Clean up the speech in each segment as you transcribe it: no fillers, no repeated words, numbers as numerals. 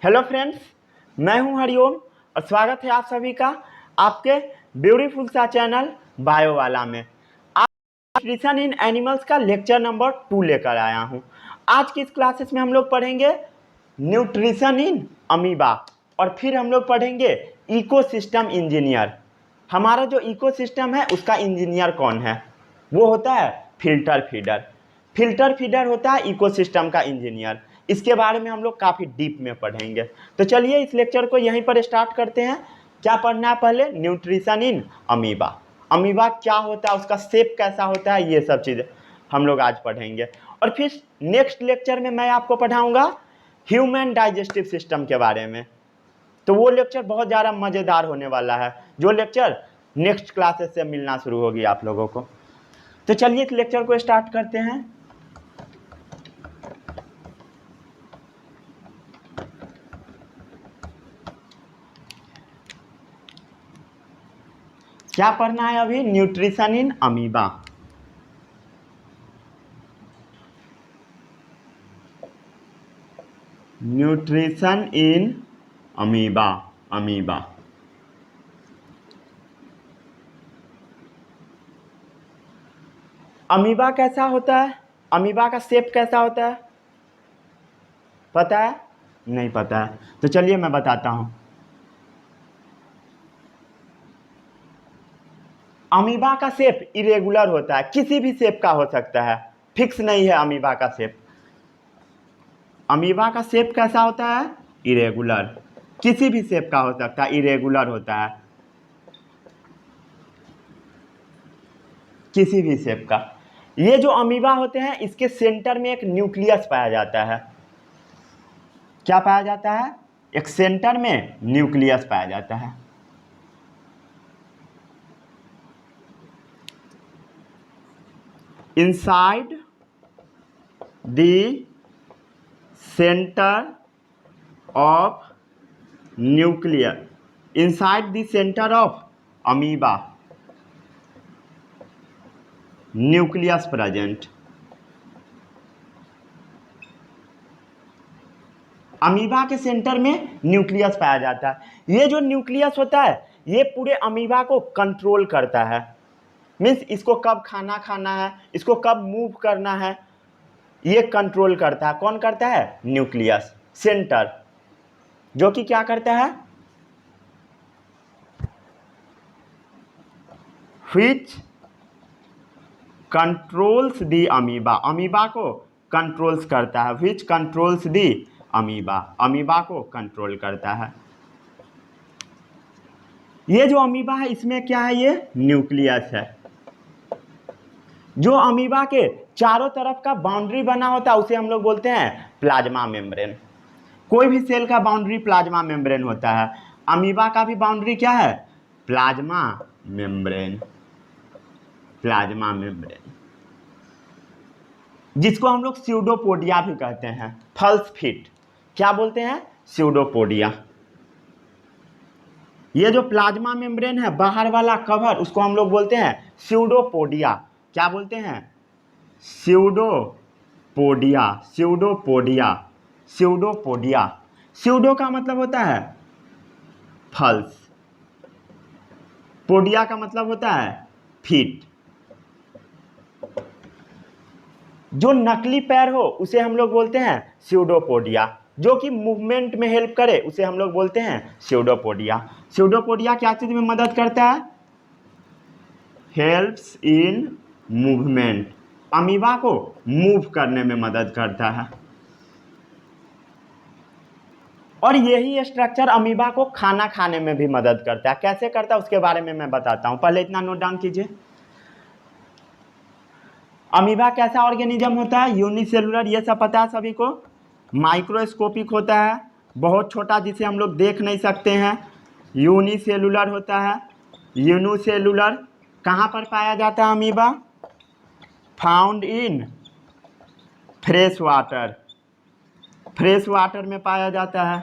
Hello friends, मैं हूं हरिओम और स्वागत है आप सभी का आपके ब्यूटीफुल सा चैनल बायो वाला में। आज न्यूट्रिशन इन एनिमल्स का लेक्चर नंबर 2 लेकर आया हूं। आज की इस क्लासेस में हम लोग पढ़ेंगे न्यूट्रिशन इन अमीबा और फिर हम लोग पढ़ेंगे इकोसिस्टम इंजीनियर। हमारा जो इकोसिस्टम है उसका इंजीनियर कौन है? वो होता है फिल्टर फीडर। फिल्टर फीडर होता है इकोसिस्टम का इंजीनियर। इसके बारे में हम लोग काफ़ी डीप में पढ़ेंगे। तो चलिए इस लेक्चर को यहीं पर स्टार्ट करते हैं। क्या पढ़ना है पहले? Nutrition in amoeba. अमीबा क्या होता है, उसका शेप कैसा होता है, ये सब चीज़ें हम लोग आज पढ़ेंगे। और फिर नेक्स्ट लेक्चर में मैं आपको पढ़ाऊंगा ह्यूमन डाइजेस्टिव सिस्टम के बारे में। तो वो लेक्चर बहुत ज़्यादा मज़ेदार होने वाला है, जो लेक्चर नेक्स्ट क्लासेस से मिलना शुरू होगी आप लोगों को। तो चलिए इस लेक्चर को स्टार्ट करते हैं। क्या पढ़ना है अभी? Nutrition in amoeba. Nutrition in amoeba. Amoeba amoeba कैसा होता है? अमीबा का शेप कैसा होता है? पता है? नहीं पता है तो चलिए मैं बताता हूँ। अमीबा का शेप इरेगुलर होता है, किसी भी शेप का हो सकता है, फिक्स नहीं है अमीबा का शेप। अमीबा का शेप कैसा होता है? इरेगुलर। किसी भी शेप का हो सकता है, इरेगुलर होता है, किसी भी शेप का। ये जो अमीबा होते हैं इसके सेंटर में एक न्यूक्लियस पाया जाता है। क्या पाया जाता है? एक सेंटर में न्यूक्लियस पाया जाता है। Inside the centre of nucleus, inside the centre of amoeba nucleus present. Amoeba के सेंटर में न्यूक्लियस पाया जाता है। ये जो न्यूक्लियस होता है ये पूरे अमीबा को कंट्रोल करता है। मीन्स इसको कब खाना खाना है, इसको कब मूव करना है, ये कंट्रोल करता है। कौन करता है? न्यूक्लियस सेंटर, जो कि क्या करता है? Which controls the amoeba, amoeba को कंट्रोल्स करता है। Which controls the amoeba, amoeba को कंट्रोल करता है। ये जो अमीबा है इसमें क्या है? ये न्यूक्लियस है। जो अमीबा के चारों तरफ का बाउंड्री बना होता है उसे हम लोग बोलते हैं प्लाज्मा मेम्ब्रेन। कोई भी सेल का बाउंड्री प्लाज्मा मेम्ब्रेन होता है। अमीबा का भी बाउंड्री क्या है? Plasma membrane. प्लाज्मा मेम्ब्रेन, जिसको हम लोग स्यूडोपोडिया भी कहते हैं। फल्स फिट क्या बोलते हैं? स्यूडोपोडिया। ये जो प्लाज्मा मेम्ब्रेन है बाहर वाला कवर, उसको हम लोग बोलते हैं स्यूडोपोडिया। क्या बोलते हैं? स्यूडोपोडिया। स्यूडोपोडिया। स्यूडोपोडिया। स्यूडो का मतलब होता है फल्स, पोडिया का मतलब होता है फिट। जो नकली पैर हो उसे हम लोग बोलते हैं स्यूडोपोडिया। जो कि मूवमेंट में हेल्प करे उसे हम लोग बोलते हैं स्यूडोपोडिया। स्यूडोपोडिया क्या चीज में मदद करता है? हेल्प्स इन मूवमेंट, अमीबा को मूव करने में मदद करता है। और यही स्ट्रक्चर अमीबा को खाना खाने में भी मदद करता है। कैसे करता है उसके बारे में मैं बताता हूं, पहले इतना नोट डाउन कीजिए। अमीबा कैसा ऑर्गेनिज्म होता है? यूनिसेलुलर, ये सब पता है सभी को। माइक्रोस्कोपिक होता है, बहुत छोटा, जिसे हम लोग देख नहीं सकते हैं। यूनिसेलुलर होता है। यूनिसेलुलर कहाँ पर पाया जाता है amoeba? Found in fresh water, fresh water में पाया जाता है।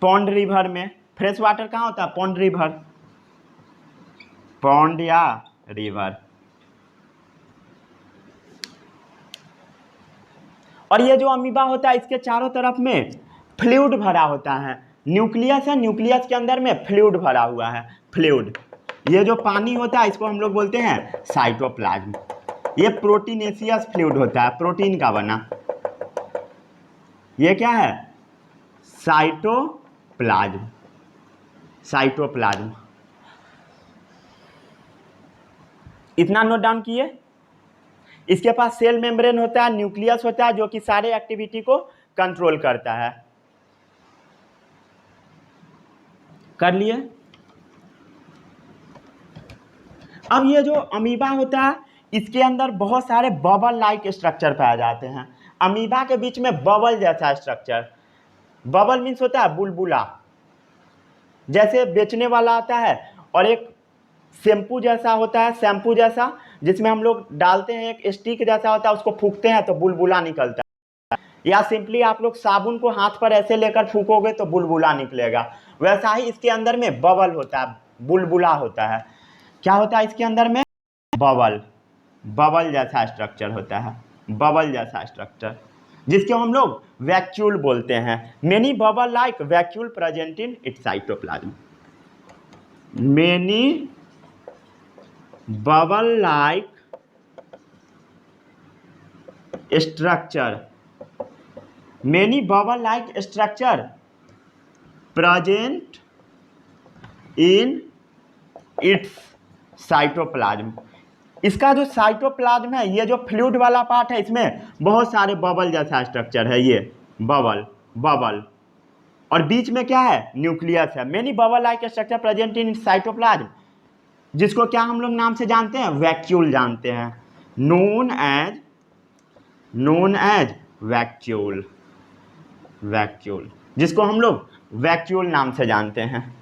पॉन्ड रिवर में। फ्रेश वाटर कहाँ होता है? पॉन्ड रिवर, पॉन्ड या रिवर। और ये जो अमीबा होता है इसके चारों तरफ में फ्लूइड भरा होता है। न्यूक्लियस है, न्यूक्लियस के अंदर में फ्लूइड भरा हुआ है, फ्लूइड। ये जो पानी होता है इसको हम लोग बोलते हैं साइटोप्लाज्म। ये प्रोटीनेशियस फ्लूइड होता है, प्रोटीन का बना। ये क्या है? Cytoplasm, cytoplasm. इतना नोट डाउन किए। इसके पास सेल मेम्ब्रेन होता है, न्यूक्लियस होता है जो कि सारे एक्टिविटी को कंट्रोल करता है। कर लिए। अब ये जो अमीबा होता है इसके अंदर बहुत सारे बबल लाइक स्ट्रक्चर पाए जाते हैं। अमीबा के बीच में बबल जैसा स्ट्रक्चर, बबल मीन्स होता है बुलबुला, जैसे बेचने वाला आता है, और एक शैम्पू जैसा होता है, शैम्पू जैसा जिसमें हम लोग डालते हैं, एक स्टिक जैसा होता है, उसको फूंकते हैं तो बुलबुला निकलता है। या सिंपली आप लोग साबुन को हाथ पर ऐसे लेकर फूकोगे तो बुलबुला निकलेगा। वैसा ही इसके अंदर में बबल होता है, बुलबुला होता है। क्या होता है इसके अंदर में? बबल, बबल जैसा स्ट्रक्चर होता है, बबल जैसा स्ट्रक्चर, जिसको हम लोग वैक्यूल बोलते हैं। Many bubble like vacuole present in its cytoplasm. Many bubble like structure, many bubble like structure present in its cytoplasm. इसका जो साइटोप्लाज्म है, ये जो फ्लूइड वाला पार्ट है, इसमें बहुत सारे बबल जैसा स्ट्रक्चर है। ये बबल, बबल, और बीच में क्या है? न्यूक्लियस है। Many bubble like structure present in cytoplasm, जिसको क्या हम लोग नाम से जानते हैं? वैक्यूल जानते हैं। नोन एज वैक्यूल, वैक्यूल, जिसको हम लोग वैक्यूल नाम से जानते हैं।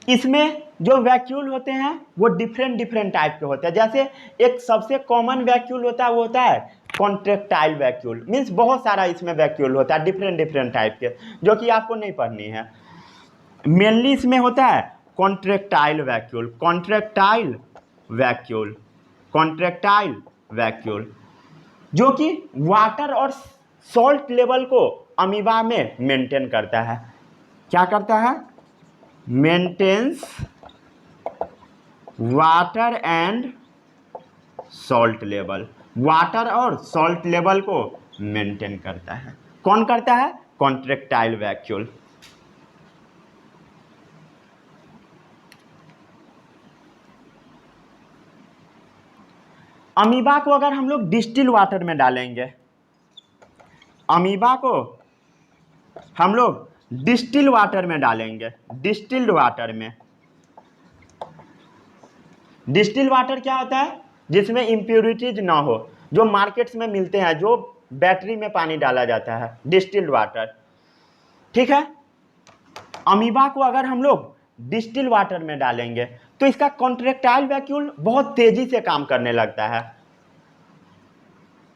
इसमें जो वैक्यूल होते हैं वो डिफरेंट टाइप के होते हैं। जैसे एक सबसे कॉमन वैक्यूल होता है वो होता है कॉन्ट्रेक्टाइल वैक्यूल, मीन्स बहुत सारा इसमें वैक्यूल होता है डिफरेंट टाइप के, जो कि आपको नहीं पढ़नी है। मेनली इसमें होता है contractile vacuole, contractile vacuole, contractile vacuole, जो कि वाटर और सॉल्ट लेवल को अमीबा में मेंटेन करता है। क्या करता है? Maintains water and salt level, water और सॉल्ट लेवल को मेंटेन करता है। कौन करता है? Contractile vacuole. अमीबा को अगर हम लोग डिस्टिल वाटर में डालेंगे, अमीबा को हम लोग डिस्टिल वाटर में डालेंगे, डिस्टिल्ड वाटर में। डिस्टिल वाटर क्या होता है? जिसमें इम्प्योरिटीज ना हो, जो मार्केट्स में मिलते हैं, जो बैटरी में पानी डाला जाता है, डिस्टिल्ड वाटर। ठीक है। अमीबा को अगर हम लोग डिस्टिल वाटर में डालेंगे तो इसका कॉन्ट्रेक्टाइल वैक्यूल बहुत तेजी से काम करने लगता है।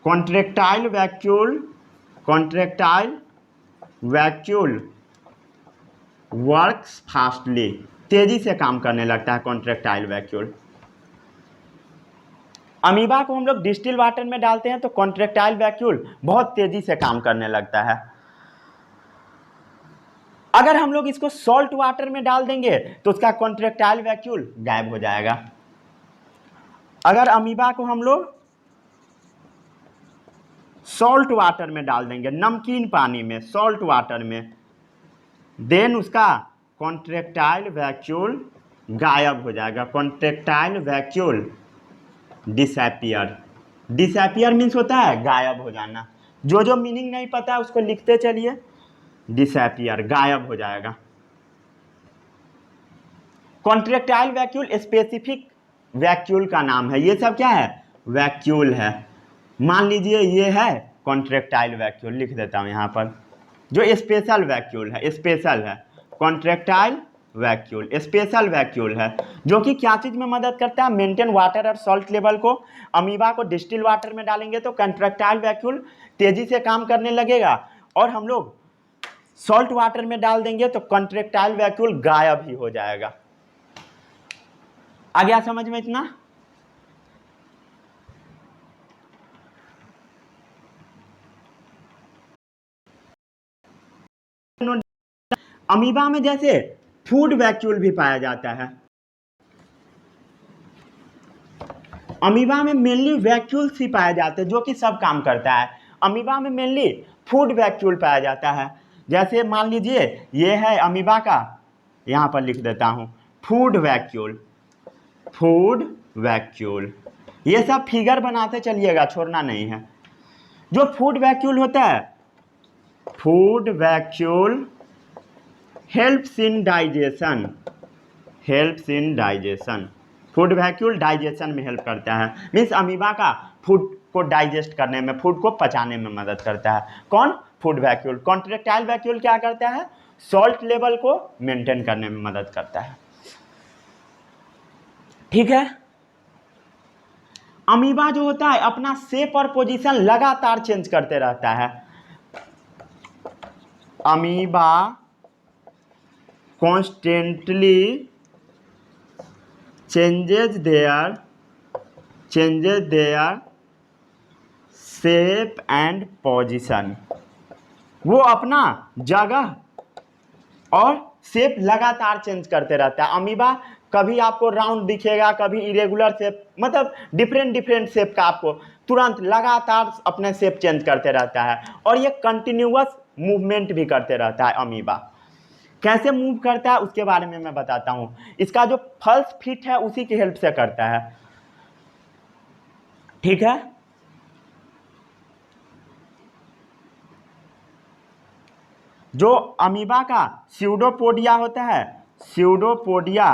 Contractile vacuole, contractile vacuole works fastly, तेजी से काम करने लगता है कॉन्ट्रेक्टाइल वैक्यूल। अमीबा को हम लोग डिस्टिल वाटर में डालते हैं तो कॉन्ट्रेक्टाइल वैक्यूल बहुत तेजी से काम करने लगता है। अगर हम लोग इसको सॉल्ट वाटर में डाल देंगे तो उसका कॉन्ट्रेक्टाइल वैक्यूल गायब हो जाएगा। अगर अमीबा को हम लोग सॉल्ट वाटर में डाल देंगे, नमकीन पानी में, सॉल्ट वाटर में, देन उसका कॉन्ट्रेक्टाइल वैक्यूल गायब हो जाएगा। Contractile vacuole disappear, disappear means होता है गायब हो जाना। जो मीनिंग नहीं पता उसको लिखते चलिए। डिसअपियर, गायब हो जाएगा। कॉन्ट्रेक्टाइल वैक्यूल स्पेसिफिक वैक्यूल का नाम है। ये सब क्या है? वैक्यूल है। मान लीजिए ये है कॉन्ट्रेक्टाइल वैक्यूल, लिख देता हूँ यहाँ पर। जो स्पेशल वैक्यूल है, स्पेशल है, कॉन्ट्रेक्टाइल वैक्यूल स्पेशल वैक्यूल है, जो कि क्या चीज़ में मदद करता है? मेंटेन वाटर और सॉल्ट लेवल को। अमीबा को डिस्टिल वाटर में डालेंगे तो कॉन्ट्रेक्टाइल वैक्यूल तेजी से काम करने लगेगा, और हम लोग सॉल्ट वाटर में डाल देंगे तो कॉन्ट्रेक्टाइल वैक्यूल गायब ही हो जाएगा। आ गया समझ में इतना? अमीबा में जैसे फूड वैक्यूल भी पाया जाता है। अमीबा में मेनली वैक्यूल्स ही पाए जाते हैं जो कि सब काम करता है। अमीबा में मेनली फूड वैक्यूल पाया जाता है। जैसे मान लीजिए ये है अमीबा का, यहाँ पर लिख देता हूँ फूड वैक्यूल, फूड वैक्यूल। ये सब फिगर बनाते चलिएगा, छोड़ना नहीं है। जो फूड वैक्यूल होता है, food vacuole helps in digestion, helps in digestion. Food vacuole digestion में हेल्प करता है, मीन्स अमीबा का फूड को डाइजेस्ट करने में, फूड को पचाने में मदद करता है। कौन? Food vacuole. कॉन्ट्रेक्टाइल वैक्यूल क्या करता है? सॉल्ट लेवल को मेंटेन करने में मदद करता है। ठीक है। अमीबा जो होता है अपना शेप और पोजीशन लगातार चेंज करते रहता है। Amoeba constantly changes their shape and position। वो अपना जगह और शेप लगातार चेंज करते रहता है। अमीबा कभी आपको राउंड दिखेगा, कभी इरेगुलर शेप, मतलब डिफरेंट शेप का आपको तुरंत लगातार अपने शेप चेंज करते रहता है। और ये कंटिन्यूअस मूवमेंट भी करते रहता है। अमीबा कैसे मूव करता है उसके बारे में मैं बताता हूं। इसका जो फल्स फिट है उसी की हेल्प से करता है। ठीक है। जो अमीबा का स्यूडोपोडिया होता है, स्यूडोपोडिया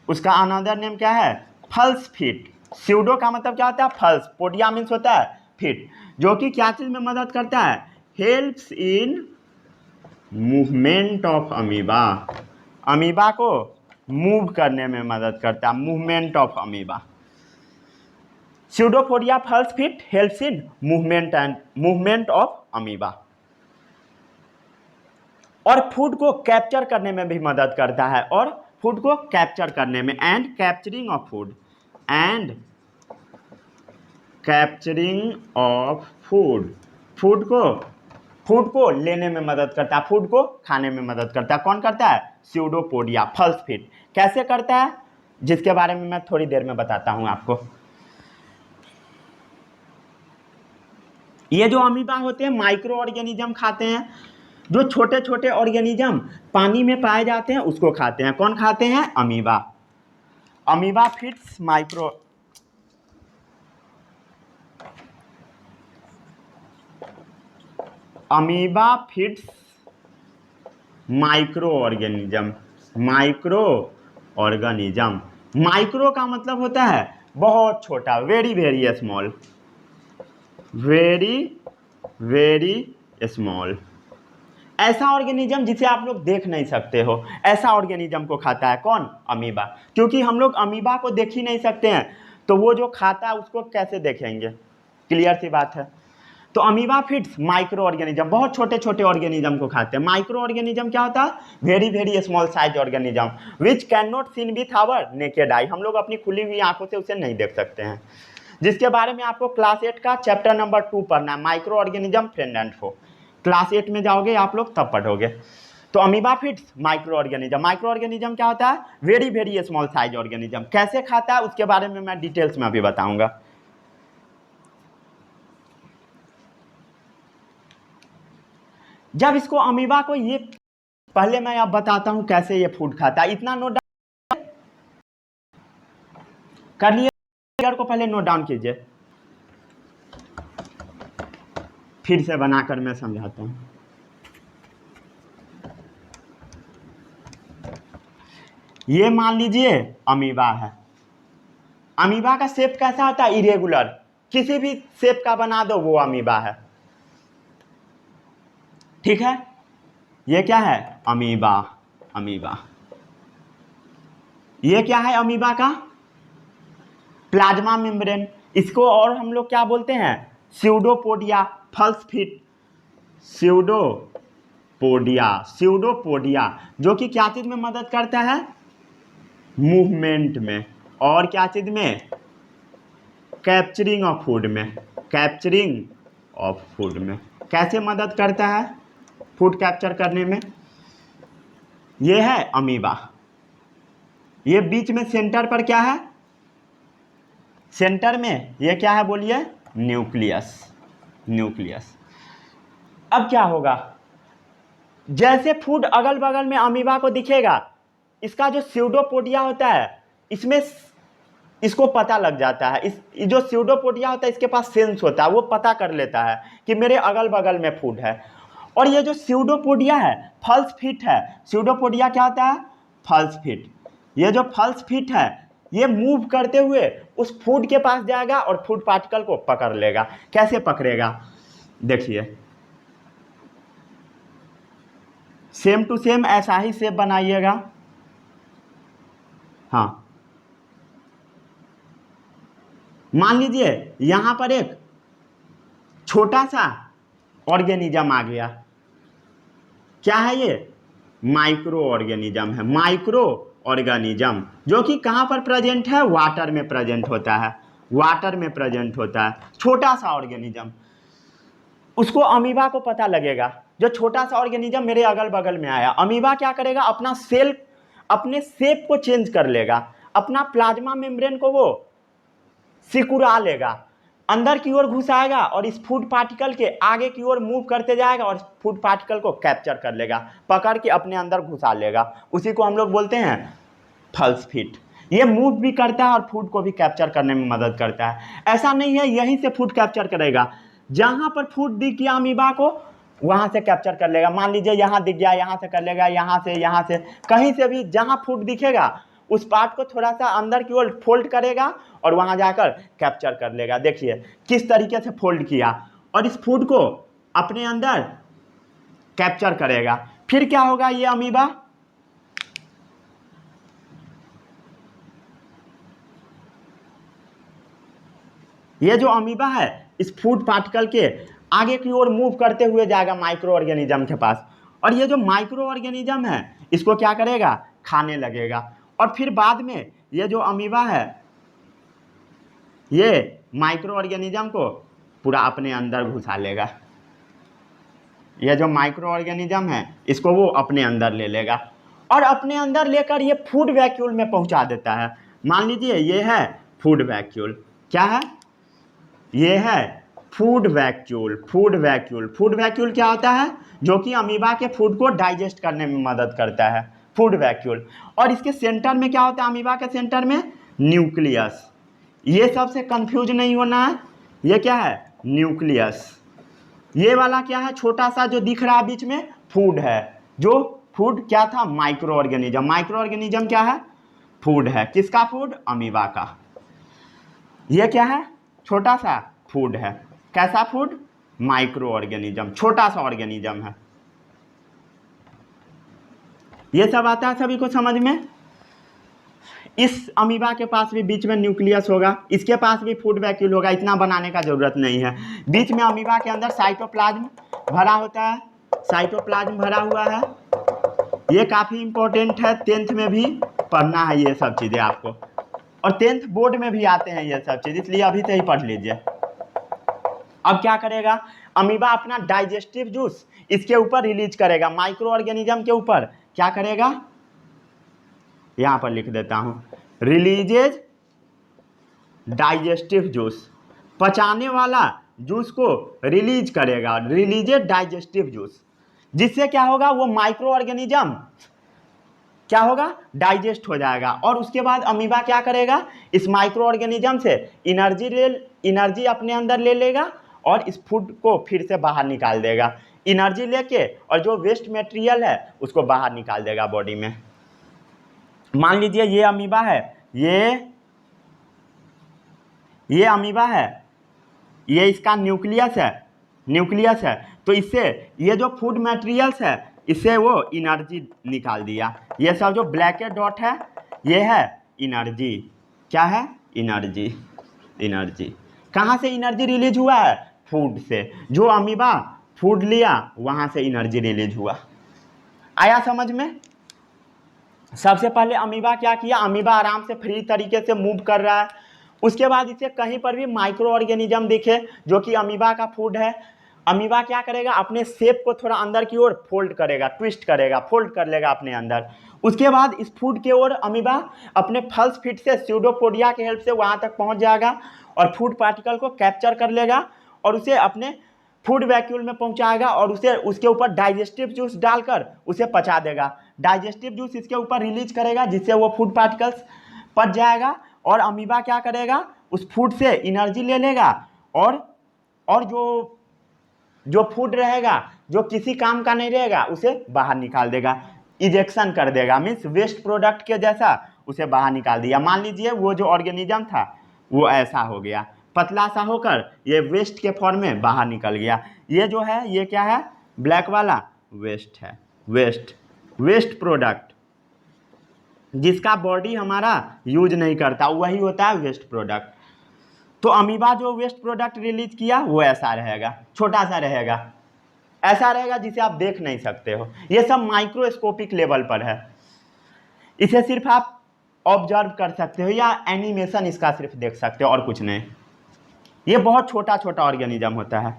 उसका अनदर नेम क्या है? Falls fit. स्यूडो का मतलब क्या होता है? फल्स। पोडिया मीन्स होता है फिट, जो कि क्या चीज में मदद करता है? Helps in movement of amoeba. Amoeba को मूव करने में मदद करता है, movement of amoeba. Pseudopodia false feet helps in movement of amoeba. और फूड को कैप्चर करने में भी मदद करता है, और फूड को कैप्चर करने में, and capturing of food, and capturing of food. Food को लेने में मदद करता है, फूड को खाने में मदद करता है। कौन करता है? Pseudopodia false feet. कैसे करता है जिसके बारे में मैं थोड़ी देर में बताता हूं आपको। ये जो अमीबा होते हैं माइक्रो ऑर्गेनिज्म खाते हैं। जो छोटे छोटे ऑर्गेनिज्म पानी में पाए जाते हैं उसको खाते हैं। कौन खाते हैं? Amoeba. Amoeba feeds micro amoeba feeds micro organism. Micro का मतलब होता है बहुत छोटा, वेरी स्मॉल, वेरी स्मॉल। ऐसा ऑर्गेनिज्म जिसे आप लोग देख नहीं सकते हो, ऐसा ऑर्गेनिज्म को खाता है। कौन? अमीबा। क्योंकि हम लोग अमीबा को देख ही नहीं सकते हैं, तो वो जो खाता है उसको कैसे देखेंगे? क्लियर सी बात है। तो अमीबा फीड्स माइक्रो ऑर्गेनिज्म, बहुत छोटे छोटे ऑर्गेनिज्म को खाते हैं। माइक्रो ऑर्गेनिज्म क्या होता है? Very small size organism which can not seen with our naked eye. हम लोग अपनी खुली हुई आंखों से उसे नहीं देख सकते हैं, जिसके बारे में आपको क्लास 8 का चैप्टर नंबर 2 पढ़ना है, micro organism friend and foe. Class 8 में जाओगे आप लोग तब पढ़ोगे। तो अमीबा फीड्स माइक्रो ऑर्गेनिज्म क्या होता है? Very small size organism. कैसे खाता है उसके बारे में मैं डिटेल्स में अभी बताऊंगा। जब इसको अमीबा को ये, पहले मैं अब बताता हूं कैसे ये फूड खाता है। इतना नोट डाउन कर लिए, को पहले नोट डाउन कीजिए, फिर से बनाकर मैं समझाता हूं। ये मान लीजिए अमीबा है। अमीबा का शेप कैसा होता है? इरेगुलर। किसी भी शेप का बना दो वो अमीबा है। ठीक है। ये क्या है? अमीबा। ये क्या है अमीबा का? Plasma membrane. इसको और हम लोग क्या बोलते हैं? Pseudopodia false fit. स्यूडोपोडिया जो कि क्या चीज में मदद करता है? मूवमेंट में। और क्या चीज में? कैप्चरिंग ऑफ फूड में। कैसे मदद करता है? फूड कैप्चर करने में। ये है अमीबा। ये बीच में सेंटर पर क्या है, सेंटर में ये क्या है बोलिए, न्यूक्लियस। न्यूक्लियस। अब क्या होगा, जैसे फूड अगल बगल में अमीबा को दिखेगा, इसका जो स्यूडोपोडिया होता है इसमें इसको पता लग जाता है। इस जो स्यूडोपोडिया होता है इसके पास सेंस होता है, वो पता कर लेता है कि मेरे अगल बगल में फूड है। और ये जो स्यूडोपोडिया है फल्स फिट है। स्यूडोपोडिया क्या होता है, फल्स फिट। ये जो फल्स फिट है ये मूव करते हुए उस फूड के पास जाएगा और फूड पार्टिकल को पकड़ लेगा। कैसे पकड़ेगा, देखिए सेम टू सेम ऐसा ही शेप बनाइएगा। हाँ, मान लीजिए यहां पर एक छोटा सा ऑर्गेनिज्म आ गया। क्या है ये, माइक्रो ऑर्गेनिज्म है। माइक्रो ऑर्गेनिज्म जो कि कहां पर प्रेजेंट है, वाटर में प्रेजेंट होता है। वाटर में प्रेजेंट होता है छोटा सा ऑर्गेनिज्म। उसको अमीबा को पता लगेगा, जो छोटा सा ऑर्गेनिज्म मेरे अगल बगल में आया। अमीबा क्या करेगा, अपना सेल अपने शेप को चेंज कर लेगा, अपना प्लाज्मा मेम्ब्रेन को वो सिकुड़ा लेगा, अंदर की ओर घुस आएगा और इस फूड पार्टिकल के आगे की ओर मूव करते जाएगा और फूड पार्टिकल को कैप्चर कर लेगा, पकड़ के अपने अंदर घुसा लेगा। उसी को हम लोग बोलते हैं फल्स फिट। ये मूव भी करता है और फूड को भी कैप्चर करने में मदद करता है। ऐसा नहीं है यहीं से फूड कैप्चर करेगा, जहां पर फूड दिख गया अमीबा को वहां से कैप्चर कर लेगा। मान लीजिए यहां दिख गया, यहां से कर लेगा, यहां से कहीं से भी जहां फूड दिखेगा उस पार्ट को थोड़ा सा अंदर की ओर फोल्ड करेगा और वहां जाकर कैप्चर कर लेगा। देखिए किस तरीके से फोल्ड किया और इस फूड को अपने अंदर कैप्चर करेगा। फिर क्या होगा, ये अमीबा ये जो अमीबा है इस फूड पार्टिकल के आगे की ओर मूव करते हुए जाएगा माइक्रो ऑर्गेनिज्म के पास, और ये जो माइक्रो ऑर्गेनिज्म है इसको क्या करेगा, खाने लगेगा। और फिर बाद में ये जो अमीबा है ये माइक्रो ऑर्गेनिज्म को पूरा अपने अंदर घुसा लेगा। ये जो माइक्रो ऑर्गेनिज्म है इसको वो अपने अंदर ले लेगा और अपने अंदर लेकर ये फूड वैक्यूल में पहुंचा देता है। मान लीजिए ये है फूड वैक्यूल। क्या है, ये है food vacuole. Food vacuole, food vacuole क्या होता है, जो कि अमीबा के फूड को डाइजेस्ट करने में मदद करता है, फूड वैक्यूल। और इसके सेंटर में क्या होता है, अमीबा के सेंटर में न्यूक्लियस। ये सबसे कंफ्यूज नहीं होना है, ये क्या है, न्यूक्लियस। ये वाला क्या है, छोटा सा जो दिख रहा है बीच में, फूड है। जो फूड क्या था, माइक्रो ऑर्गेनिज्म। माइक्रो ऑर्गेनिज्म क्या है, फूड है। किसका फूड, अमीबा का। ये क्या है, छोटा सा फूड है। कैसा फूड, माइक्रो ऑर्गेनिज्म, छोटा सा ऑर्गेनिज्म है। ये सब आता है सभी को समझ में। इस अमीबा के पास भी बीच में न्यूक्लियस होगा, इसके पास भी फूड वैक्यूल होगा, इतना बनाने का जरूरत नहीं है। बीच में अमीबा के अंदर साइटोप्लाज्म भरा होता है, साइटोप्लाज्म भरा हुआ है। ये काफ़ी इंपॉर्टेंट है, 10th में भी पढ़ना है ये सब चीज़ें आपको, और 10th बोर्ड में भी आते हैं ये सब चीज़, इसलिए अभी से ही पढ़ लीजिए। अब क्या करेगा, अमीबा अपना डाइजेस्टिव जूस इसके ऊपर रिलीज करेगा, माइक्रो ऑर्गेनिज्म के ऊपर। क्या करेगा, यहां पर लिख देता हूं, रिलीजेज डाइजेस्टिव जूस। पचाने वाला जूस को रिलीज करेगा, रिलीजेज डाइजेस्टिव जूस। जिससे क्या होगा, वो माइक्रो ऑर्गेनिज्म क्या होगा, डाइजेस्ट हो जाएगा। और उसके बाद अमीबा क्या करेगा, इस माइक्रो ऑर्गेनिज्म से एनर्जी अपने अंदर ले लेगा और इस फूड को फिर से बाहर निकाल देगा। एनर्जी लेके और जो वेस्ट मटेरियल है उसको बाहर निकाल देगा बॉडी में। मान लीजिए ये अमीबा है, ये अमीबा है, ये इसका न्यूक्लियस है। तो इससे ये जो फूड मटेरियल्स है इससे वो एनर्जी निकाल दिया। ये सब जो ब्लैक डॉट है ये है एनर्जी। क्या है, एनर्जी। कहाँ से एनर्जी रिलीज हुआ है, फूड से। जो अमीबा फूड लिया वहाँ से एनर्जी रिलीज हुआ। आया समझ में। सबसे पहले अमीबा क्या किया, अमीबा आराम से फ्री तरीके से मूव कर रहा है। उसके बाद इसे कहीं पर भी माइक्रो ऑर्गेनिज्म दिखे जो कि अमीबा का फूड है, अमीबा क्या करेगा, अपने शेप को थोड़ा अंदर की ओर फोल्ड करेगा, ट्विस्ट करेगा, फोल्ड कर लेगा अपने अंदर। उसके बाद इस फूड के ओर अमीबा अपने फल्स फीट से स्यूडोपोडिया के हेल्प से वहाँ तक पहुँच जाएगा और फूड पार्टिकल को कैप्चर कर लेगा और उसे अपने फूड वैक्यूल में पहुंचाएगा और उसे उसके ऊपर डाइजेस्टिव जूस डालकर उसे पचा देगा। डाइजेस्टिव जूस इसके ऊपर रिलीज करेगा जिससे वो फूड पार्टिकल्स पच जाएगा और अमीबा क्या करेगा, उस फूड से एनर्जी ले लेगा और जो फूड रहेगा जो किसी काम का नहीं रहेगा उसे बाहर निकाल देगा, इजेक्शन कर देगा, मीन्स वेस्ट प्रोडक्ट के जैसा उसे बाहर निकाल दिया। मान लीजिए वो जो ऑर्गेनिज्म था वो ऐसा हो गया, पतला सा होकर ये वेस्ट के फॉर्म में बाहर निकल गया। ये जो है ये क्या है, ब्लैक वाला वेस्ट है, वेस्ट प्रोडक्ट जिसका बॉडी हमारा यूज नहीं करता वही होता है वेस्ट प्रोडक्ट। तो अमीबा जो वेस्ट प्रोडक्ट रिलीज किया वो ऐसा रहेगा, छोटा सा रहेगा, ऐसा रहेगा जिसे आप देख नहीं सकते हो। ये सब माइक्रोस्कोपिक लेवल पर है, इसे सिर्फ आप ऑब्जर्व कर सकते हो या एनिमेशन इसका सिर्फ देख सकते हो और कुछ नहीं। ये बहुत छोटा छोटा ऑर्गेनिज्म होता है।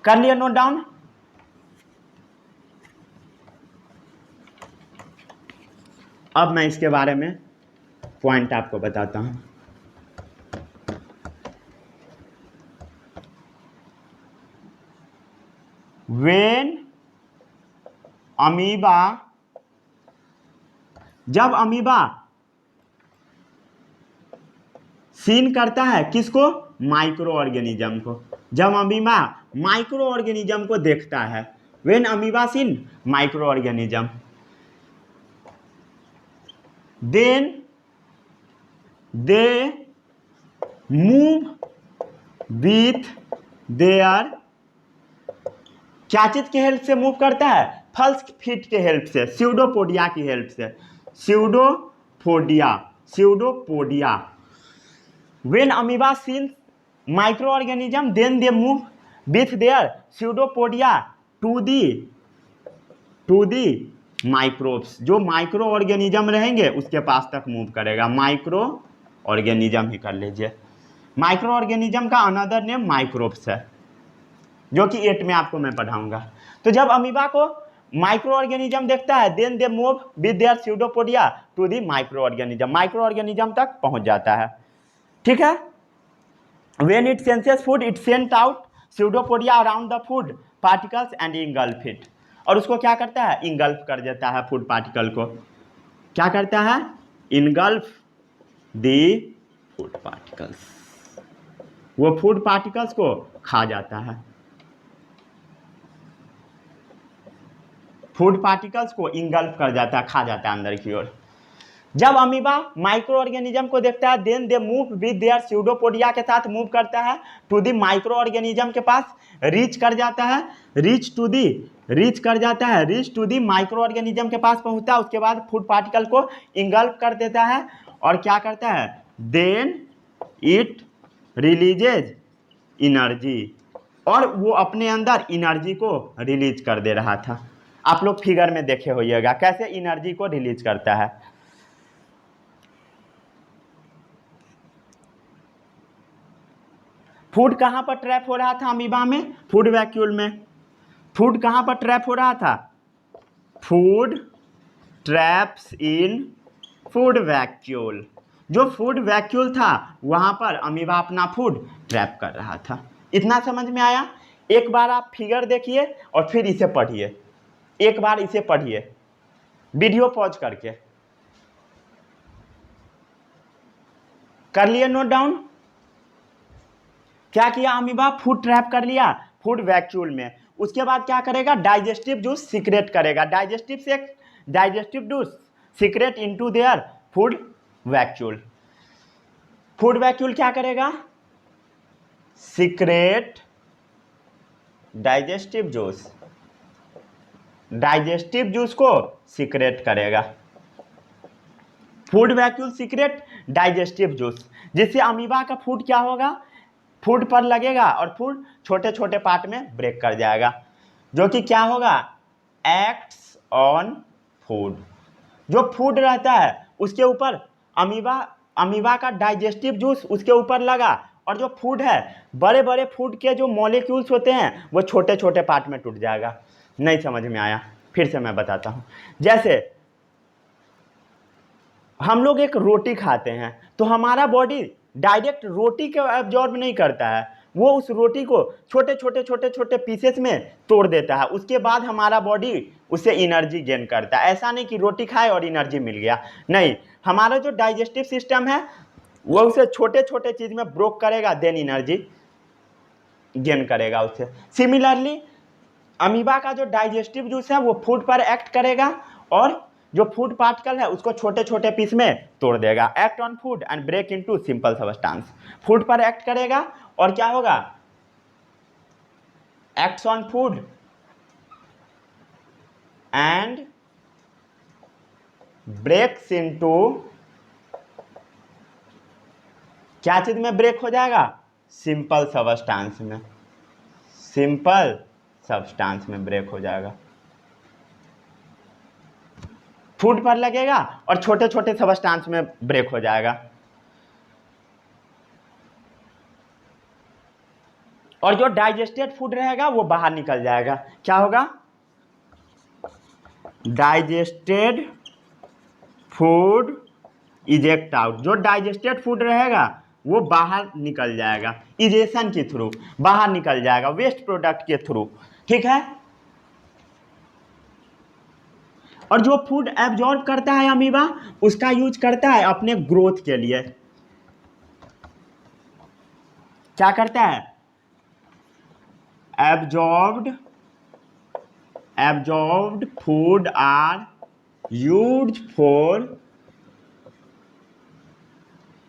कर लिया नोट डाउन? अब मैं इसके बारे में पॉइंट आपको बताता हूं। वेन अमीबा, जब अमीबा सीन करता है किसको, माइक्रो ऑर्गेनिज्म को, जब अमीबा माइक्रो ऑर्गेनिज्म को देखता है, when amoeba seen micro organism, then they move with their, क्या चीज के हेल्प से मूव करता है, फल्स फीट के हेल्प से, स्यूडोपोडिया की हेल्प से, pseudopodia. When amoeba seen micro organism then they move with their pseudopodia to the microbes, जो माइक्रो ऑर्गेनिज्म रहेंगे उसके पास तक मूव करेगा। माइक्रो ऑर्गेनिज्म ही कर लीजिए, माइक्रो ऑर्गेनिज्म का अनदर नेम माइक्रोब्स है जो कि 8 में आपको मैं पढ़ाऊंगा। तो जब अमीबा को माइक्रो ऑर्गेनिज्म देखता है then they move with their pseudopodia to the micro organism तक पहुंच जाता है, ठीक है। When it senses food it sent out pseudopodia around the food particles and engulf it, और उसको क्या करता है, इंगल्फ कर देता है फूड पार्टिकल को, क्या करता है, इंगल्फ दी फूड पार्टिकल्स, वो फूड पार्टिकल्स को खा जाता है, फूड पार्टिकल्स को इंगल्फ कर जाता है, खा जाता है अंदर की ओर। जब अमीबा माइक्रो ऑर्गेनिज्म को देखता है then they move with their pseudopodia के साथ मूव करता है टू दी माइक्रो ऑर्गेनिज्म के पास, reach to the micro organism के पास पहुंचता है। उसके बाद फूड पार्टिकल को इंगल्फ कर देता है और क्या करता है, देन इट रिलीजेज एनर्जी, और वो अपने अंदर एनर्जी को रिलीज कर दे रहा था। आप लोग फिगर में देखे होइएगा कैसे एनर्जी को रिलीज करता है। फूड कहां पर ट्रैप हो रहा था अमीबा में, फूड वैक्यूल में। फूड कहां पर ट्रैप हो रहा था, फूड ट्रैप्स इन फूड वैक्यूल, जो फूड वैक्यूल था वहां पर अमीबा अपना फूड ट्रैप कर रहा था। इतना समझ में आया? एक बार आप फिगर देखिए और फिर इसे पढ़िए, एक बार इसे पढ़िए वीडियो पॉज करके। कर लिए नोट डाउन? क्या किया अमीबा, फूड ट्रैप कर लिया फूड वैक्यूल में। उसके बाद क्या करेगा, डाइजेस्टिव जूस सीक्रेट करेगा, digestive juice secrete into their food vacuole. Food vacuole क्या करेगा, सीक्रेट डाइजेस्टिव जूस को सीक्रेट करेगा। Food vacuole secret digestive juice, जिससे अमीबा का फूड क्या होगा, फूड पर लगेगा और फूड छोटे छोटे पार्ट में ब्रेक कर जाएगा, जो कि क्या होगा, एक्ट्स ऑन फूड। जो फूड रहता है उसके ऊपर अमीबा का डाइजेस्टिव जूस उसके ऊपर लगा और जो फूड है, बड़े बड़े फूड के जो मॉलिक्यूल्स होते हैं वो छोटे छोटे पार्ट में टूट जाएगा। नहीं समझ में आया? फिर से मैं बताता हूँ। जैसे हम लोग एक रोटी खाते हैं तो हमारा बॉडी डायरेक्ट रोटी को एब्जॉर्ब नहीं करता है, वो उस रोटी को छोटे छोटे छोटे छोटे पीसेस में तोड़ देता है, उसके बाद हमारा बॉडी उससे एनर्जी गेन करता है। ऐसा नहीं कि रोटी खाए और एनर्जी मिल गया, नहीं, हमारा जो डाइजेस्टिव सिस्टम है वो उसे छोटे छोटे चीज़ में ब्रोक करेगा, देन एनर्जी गेन करेगा उससे। सिमिलरली अमीबा का जो डाइजेस्टिव जूस है वो फूड पर एक्ट करेगा और जो फूड पार्टिकल है उसको छोटे छोटे पीस में तोड़ देगा। Act on food and break into simple substance. Food पर एक्ट करेगा और क्या होगा? Acts on food and breaks into, क्या चीज में ब्रेक हो जाएगा? सिंपल सब्सटेंस में, सिंपल सब्सटेंस में ब्रेक हो जाएगा। फूड पर लगेगा और छोटे छोटे सब्सटेंस में ब्रेक हो जाएगा। और जो डाइजेस्टेड फूड रहेगा वो बाहर निकल जाएगा। क्या होगा? Digested food eject out. जो डाइजेस्टेड फूड रहेगा वो बाहर निकल जाएगा, इजेशन के थ्रू बाहर निकल जाएगा, वेस्ट प्रोडक्ट के थ्रू। ठीक है। और जो फूड एब्जॉर्ब करता है अमीबा, उसका यूज करता है अपने ग्रोथ के लिए। क्या करता है? Absorbed food are used for,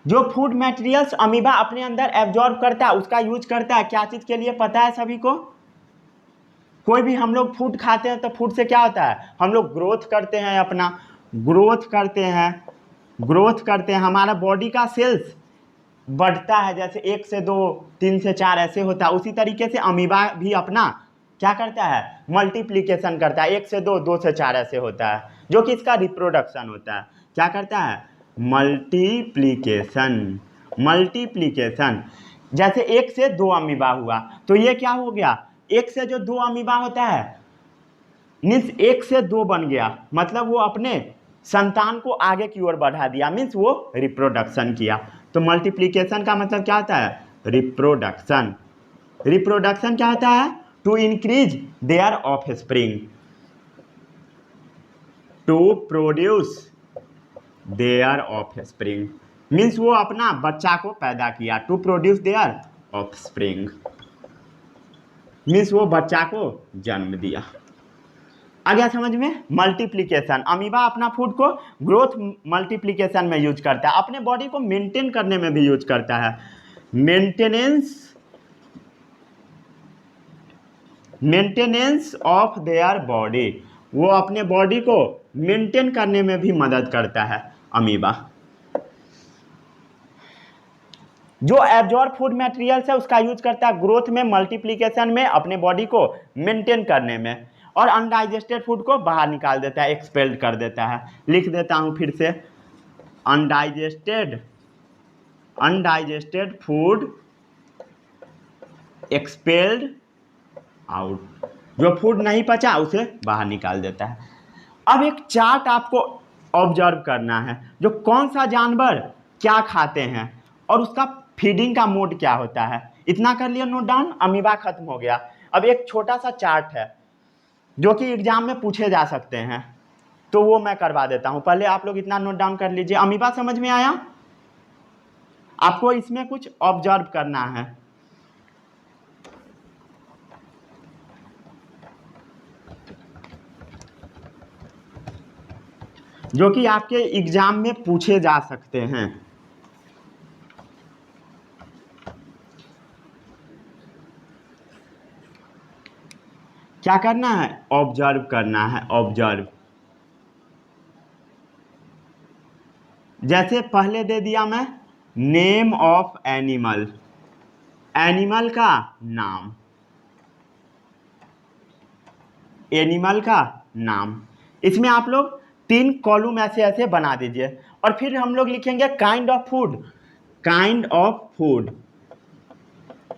जो फूड मटेरियल्स अमीबा अपने अंदर एब्जॉर्ब करता है उसका यूज करता है क्या चीज के लिए? पता है सभी को? कोई भी हम लोग फूड खाते हैं तो फूड से क्या होता है? हम लोग ग्रोथ करते हैं, अपना ग्रोथ करते हैं, हमारा बॉडी का सेल्स बढ़ता है, जैसे 1 से 2, 3 से 4 ऐसे होता है। उसी तरीके से अमीबा भी अपना क्या करता है? मल्टीप्लीकेशन करता है। 1 से 2, 2 से 4 ऐसे होता है, जो कि इसका रिप्रोडक्शन होता है। क्या करता है? मल्टीप्लीकेशन। जैसे 1 से 2 अमीबा हुआ तो ये क्या हो गया? 1 से जो 2 अमीबा होता है मीन्स 1 से 2 बन गया, मतलब वो अपने संतान को आगे की ओर बढ़ा दिया, मीन्स वो रिप्रोडक्शन किया। तो मल्टीप्लीकेशन का मतलब क्या होता है? रिप्रोडक्शन। रिप्रोडक्शन क्या होता है? To increase their offspring, to produce their offspring, means वो अपना बच्चा को पैदा किया। To produce their offspring means वो बच्चा को जन्म दिया। आ गया समझ में? मल्टीप्लीकेशन, अमीबा अपना फूड को ग्रोथ मल्टीप्लीकेशन में यूज करता है, अपने बॉडी को मेंटेन करने में भी यूज करता है। मेंटेनेंस ऑफ देयर बॉडी, वो अपने बॉडी को मेंटेन करने में भी मदद करता है अमीबा। जो एब्जॉर्ब फूड मटेरियल्स है उसका यूज करता है ग्रोथ में, मल्टीप्लीकेशन में, अपने बॉडी को मेंटेन करने में, और अनडाइजेस्टेड फूड को बाहर निकाल देता है, एक्सपेल्ड कर देता है। लिख देता हूं फिर से, अनडाइजेस्टेड फूड एक्सपेल्ड आउट, जो फूड नहीं पचा उसे बाहर निकाल देता है। अब एक चार्ट आपको ऑब्जर्व करना है, जो कौन सा जानवर क्या खाते हैं और उसका फीडिंग का मोड क्या होता है। इतना कर लिया नोट डाउन, अमीबा खत्म हो गया। अब एक छोटा सा चार्ट है जो कि एग्जाम में पूछे जा सकते हैं, तो वो मैं करवा देता हूं। पहले आप लोग इतना नोट डाउन कर लीजिए। अमीबा समझ में आया? आपको इसमें कुछ ऑब्जर्व करना है। जो कि आपके एग्जाम में पूछे जा सकते हैं। क्या करना है? ऑब्जर्व करना है, ऑब्जर्व। जैसे पहले दे दिया मैं नेम ऑफ एनिमल, एनिमल का नाम, एनिमल का नाम। इसमें आप लोग 3 कॉलम ऐसे ऐसे बना दीजिए और फिर हम लोग लिखेंगे kind of food, kind of food.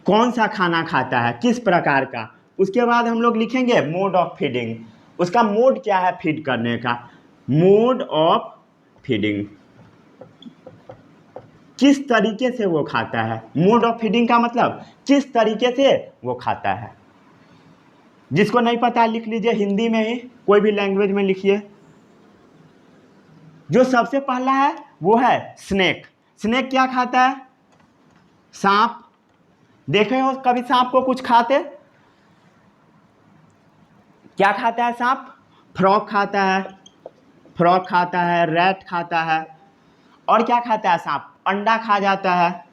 कौन सा खाना खाता है, किस प्रकार का। उसके बाद हम लोग लिखेंगे मोड ऑफ फीडिंग, उसका मोड क्या है फीड करने का, मोड ऑफ फीडिंग, किस तरीके से वो खाता है। मोड ऑफ फीडिंग का मतलब किस तरीके से वो खाता है। जिसको नहीं पता लिख लीजिए हिंदी में ही, कोई भी लैंग्वेज में लिखिए। जो सबसे पहला है वो है स्नेक। स्नेक क्या खाता है, सांप। देखे हो कभी सांप को कुछ खाते, क्या खाता है सांप, फ्रॉग खाता है, फ्रॉग खाता है, रैट खाता है। और क्या खाता है सांप, अंडा खा जाता है,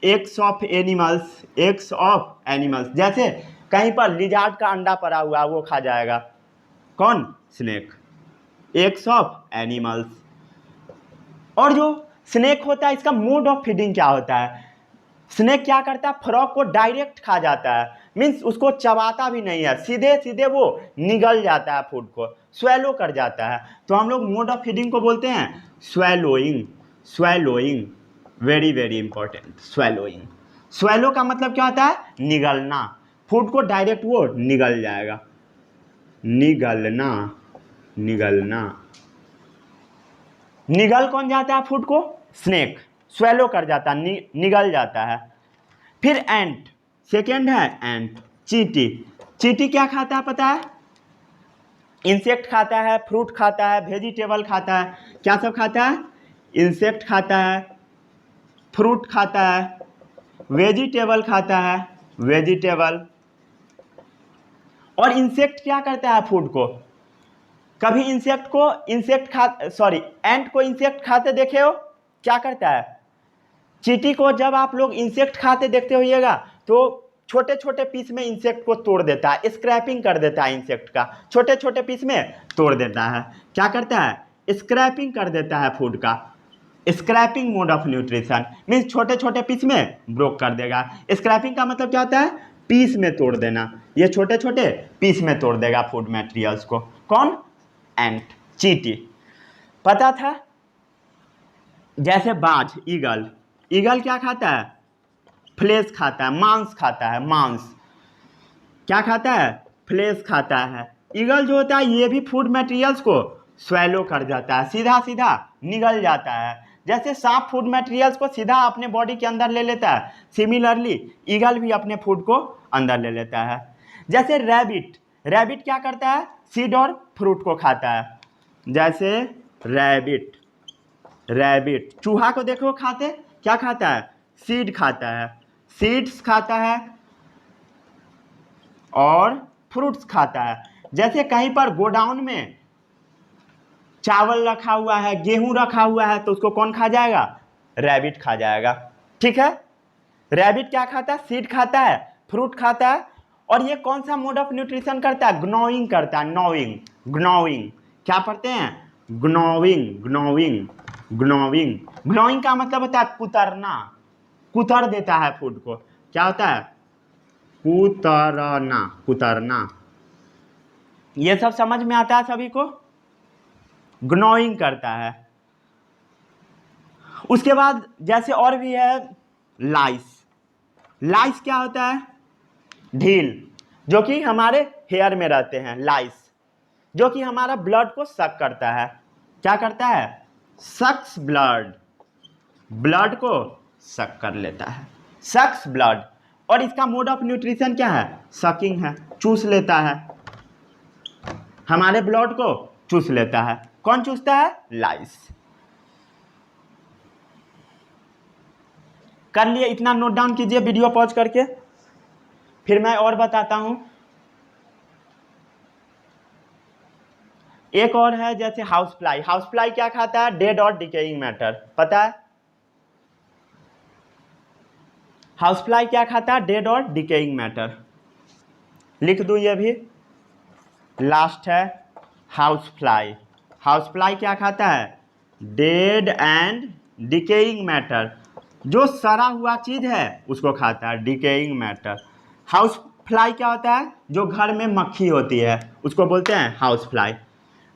eggs of animals, eggs of animals. जैसे कहीं पर लिजार्ड का अंडा पड़ा हुआ वो खा जाएगा, कौन, स्नेक, एग्स ऑफ एनिमल्स। और जो स्नेक होता है इसका मोड ऑफ फीडिंग क्या होता है, स्नेक क्या करता है, फ्रॉग को डायरेक्ट खा जाता है, मीन्स उसको चबाता भी नहीं है, सीधे सीधे वो निगल जाता है फूड को, स्वेलो कर जाता है। तो हम लोग मोड ऑफ फीडिंग को बोलते हैं swallowing. Swallowing, very very important, swallowing. Swallow का मतलब क्या होता है, निगलना, फूड को डायरेक्ट वो निगल जाएगा, निगलना, निगलना। निगल कौन जाता है फूड को, स्नेक, स्वेलो कर जाता है, निगल जाता है। फिर एंट, सेकेंड है एंट, चींटी। चींटी क्या खाता है पता है, इंसेक्ट खाता है, फ्रूट खाता है, वेजिटेबल खाता है। क्या सब खाता है, इंसेक्ट खाता है, फ्रूट खाता है, वेजिटेबल खाता है, वेजिटेबल। और इंसेक्ट क्या करता है फूड को, कभी इंसेक्ट को इंसेक्ट खा सॉरी एंट को इंसेक्ट खाते देखे हो, क्या करता है, चींटी को जब आप लोग इंसेक्ट खाते देखते होइएगा तो छोटे छोटे पीस में इंसेक्ट को तोड़ देता है, स्क्रैपिंग कर देता है इंसेक्ट का, छोटे छोटे पीस में तोड़ देता है। क्या करता है, स्क्रैपिंग कर देता है फूड का, scraping mode of nutrition, means छोटे छोटे पीस में ब्रोक कर देगा। स्क्रैपिंग का मतलब क्या होता है, पीस में तोड़ देना, ये छोटे छोटे पीस में तोड़ देगा फूड मटेरियल्स को, कौन, एंट, चींटी। पता था। जैसे बाज, ईगल, ईगल क्या खाता है, फ्लेश खाता है, मांस खाता है, मांस। क्या खाता है, फ्लेश खाता है। ईगल जो होता है ये भी फूड मटेरियल्स को स्वेलो कर जाता है, सीधा सीधा निगल जाता है। जैसे सांप फूड मटेरियल्स को सीधा अपने बॉडी के अंदर ले लेता है, सिमिलरली ईगल भी अपने फूड को अंदर ले लेता है। जैसे रैबिट, रैबिट क्या करता है, सीड और फ्रूट को खाता है। जैसे रैबिट, रैबिट, चूहा को देखो खाते, क्या खाता है, सीड खाता है, सीड्स खाता है और फ्रूट्स खाता है। जैसे कहीं पर गोडाउन में चावल रखा हुआ है, गेहूं रखा हुआ है, तो उसको कौन खा जाएगा, रैबिट खा जाएगा। ठीक है, रैबिट क्या खाता है, सीड खाता है, फ्रूट खाता है। और ये कौन सा मोड ऑफ न्यूट्रिशन करता है, ग्नोइंग करता है, नोइंग, ग्नोइंग। क्या पढ़ते हैं, ग्नोइंग, ग्नोइंग, ग्नोइंग। ग्नोइंग का मतलब होता है कुतरना, कुतर देता है फूड को। क्या होता है, कुतरना, कुतरना। ये सब समझ में आता है सभी को, ग्नोइंग करता है। उसके बाद जैसे और भी है लाइस। लाइस क्या होता है, ढील, जो कि हमारे हेयर में रहते हैं, लाइस, जो कि हमारा ब्लड को सक करता है। क्या करता है, सक्स ब्लड, ब्लड को सक कर लेता है, सक्स ब्लड। और इसका मोड ऑफ न्यूट्रिशन क्या है, सकिंग है, चूस लेता है, हमारे ब्लड को चूस लेता है। कौन चूसता है, लाइस। कर लिए, इतना नोट डाउन कीजिए वीडियो पॉज करके, फिर मैं और बताता हूं। एक और है जैसे हाउस फ्लाई। हाउस फ्लाई क्या खाता है, डेड और डिकेइंग मैटर, पता है, हाउस फ्लाई क्या खाता है, डेड और डिकेइंग मैटर। लिख दूं ये भी, लास्ट है हाउस फ्लाई। हाउस फ्लाई क्या खाता है, डेड एंड डिकेइंग मैटर, जो सड़ा हुआ चीज है उसको खाता है, डिकेइंग मैटर। हाउस फ्लाई क्या होता है, जो घर में मक्खी होती है उसको बोलते हैं हाउस फ्लाई।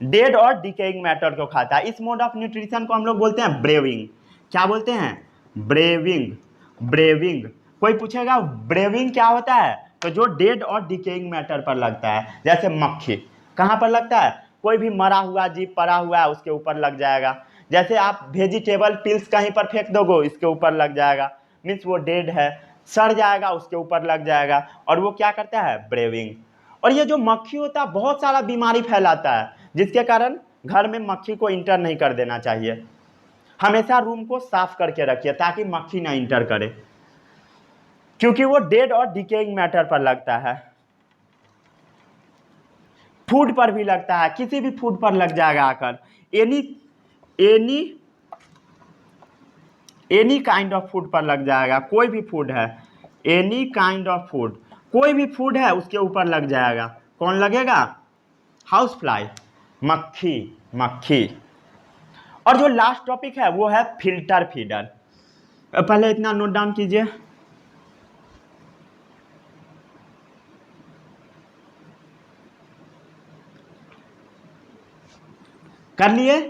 डेड और डिकेइंग मैटर को खाता है। इस मोड ऑफ न्यूट्रिशन को हम लोग बोलते हैं ब्रेविंग। क्या बोलते हैं, ब्रेविंग, ब्रेविंग। कोई पूछेगा ब्रेविंग क्या होता है, तो जो डेड और डिकेइंग मैटर पर लगता है, जैसे मक्खी कहाँ पर लगता है, कोई भी मरा हुआ जीव पड़ा हुआ है उसके ऊपर लग जाएगा। जैसे आप वेजिटेबल पिल्स कहीं पर फेंक दोगे इसके ऊपर लग जाएगा, मीन्स वो डेड है, सड़ जाएगा उसके ऊपर लग जाएगा, और वो क्या करता है, ब्रेविंग। और ये जो मक्खी होता है बहुत सारा बीमारी फैलाता है, जिसके कारण घर में मक्खी को इंटर नहीं कर देना चाहिए। हमेशा रूम को साफ करके रखिए ताकि मक्खी ना इंटर करे, क्योंकि वो डेड और डिकेइंग मैटर पर लगता है। फूड पर भी लगता है, किसी भी फूड पर लग जाएगा आकर, any any any kind of food पर लग जाएगा, कोई भी फूड है, एनी काइंड ऑफ फूड, कोई भी फूड है उसके ऊपर लग जाएगा। कौन लगेगा, हाउस फ्लाई, मक्खी, मक्खी। और जो लास्ट टॉपिक है वो है फिल्टर फीडर। पहले इतना नोट डाउन कीजिए। कर लिए।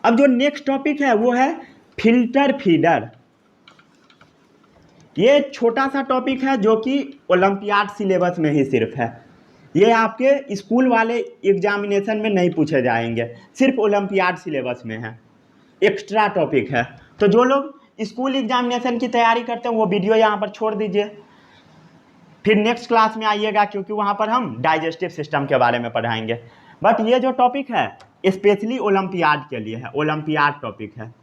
अब जो नेक्स्ट टॉपिक है वो है फिल्टर फीडर। ये छोटा सा टॉपिक है जो कि ओलंपियाड सिलेबस में ही सिर्फ है, ये आपके स्कूल वाले एग्जामिनेशन में नहीं पूछे जाएंगे, सिर्फ ओलंपियाड सिलेबस में है, एक्स्ट्रा टॉपिक है। तो जो लोग स्कूल एग्जामिनेशन की तैयारी करते हैं वो वीडियो यहाँ पर छोड़ दीजिए, फिर नेक्स्ट क्लास में आइएगा, क्योंकि वहाँ पर हम डाइजेस्टिव सिस्टम के बारे में पढ़ाएंगे। बट ये जो टॉपिक है स्पेशली ओलंपियाड के लिए है, ओलंपियाड टॉपिक है।